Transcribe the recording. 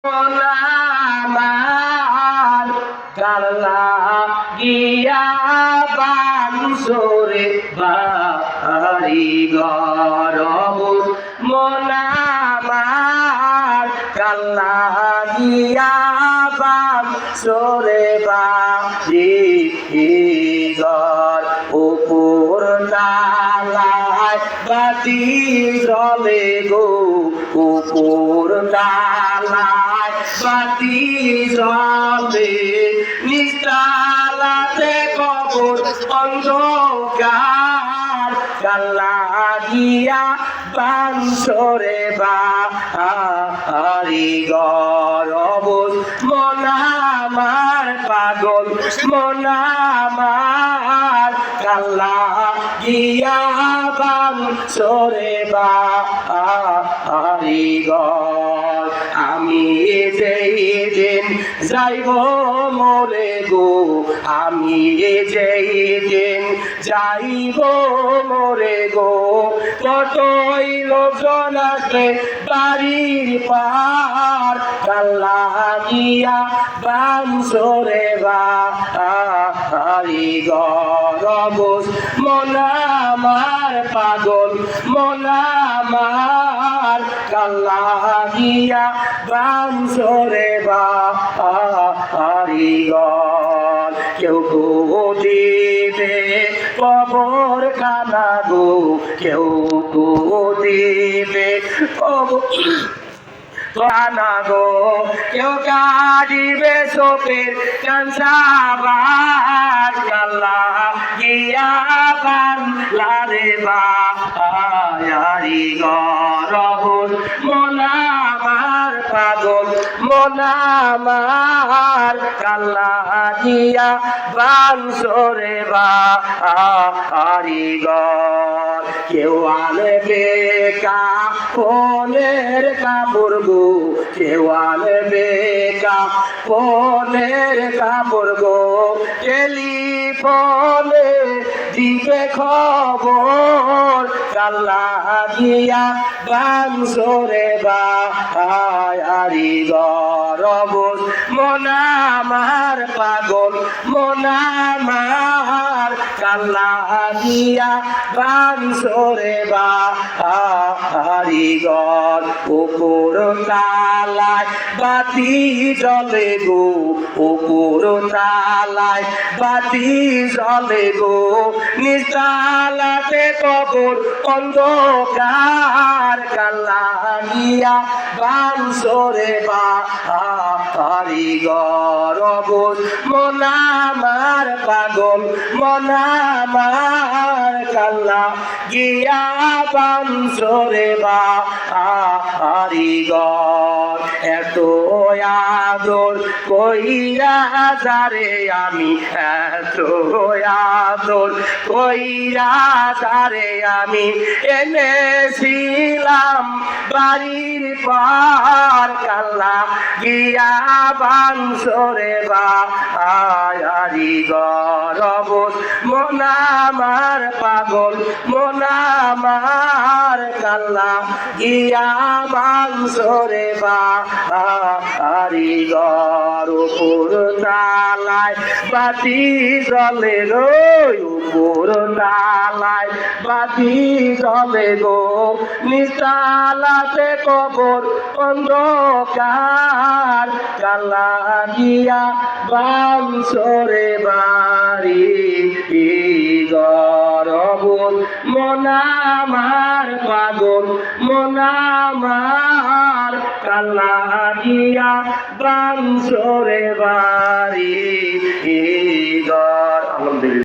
আমার কাল্লা গিয়া বাংসরে বাড়ি গরব মনামার কাল্লা গিয়া বাংসরে বাড়ি গর উপর তালায় বাতি জলে গো উপর তালায় বাতি জলে নিস্তালাতে কবর অন্ধকার কাল্লা গিয়া বাংসরে বাড়ি গরব মনামার পাগল মনামার কাল্লা গিয়া বাংসরে বাড়ি গর আমি যেই দিন যাইব মোরে গো আমি যেই দিন যাইব মোরে গো কতই লোকজন আসবে বাড়ির পার কাল্লা গিয়া বাংসরে বাড়ি গরব মনামার পাগল মনামার কাল্লা গিয়া বাংসরে বাড়ি গর কেউ গো দিবে কবর খানা গো কেউ গো দিবে কবর খানা গো কেউ কাটিবে চোখের কাঞ্চাবার কাল্লা গিয়া বাংলারে বাড়ি গরব মনামার পাগল মনামার কাল্লা গিয়া বাংসরে বাড়ি গর কেউ আনবে কাপনের কাপড় গো কেউ আনবে কাপনের কাপড় গো টেলিফোনে দিবে খবর কাল্লা গিয়া বাংসরে বাড়ি গরব মনামার পাগল মনামার কাল্লা গিয়া বাংসরে বাড়ি গর উপর তালায় বাতি জলে গো উপর তালায় বাতি জলে গো নিস্তালাতে কবর অন্ধকার কাল্লা গিয়া বাংসরে বাড়ি গরব মনামার পাগল মনামার কাল্লা গিয়া বাংসরে বাড়ি গর এত আদর কইরা যারে আমি এত আদর কইরা যারে আমি এনেছিলাম বাড়ির পার কাল্লা গিয়া বাংসরে বাড়ি গরব মনামার পাগল মনামার কাল্লা গিয়া বাংসরে বাড়ি গর উপর তালায় বাতি জলে গো উপর তালায় বাতি জলে গো নিস্তালাতে কবর অন্ধকার কাল্লা গিয়া বাংসরে বাড়ি গরব মনামার পাগল মনামার কাল্লা গিয়া বাংসরে বাড়ি গর। আলহামদুলিল্লাহ।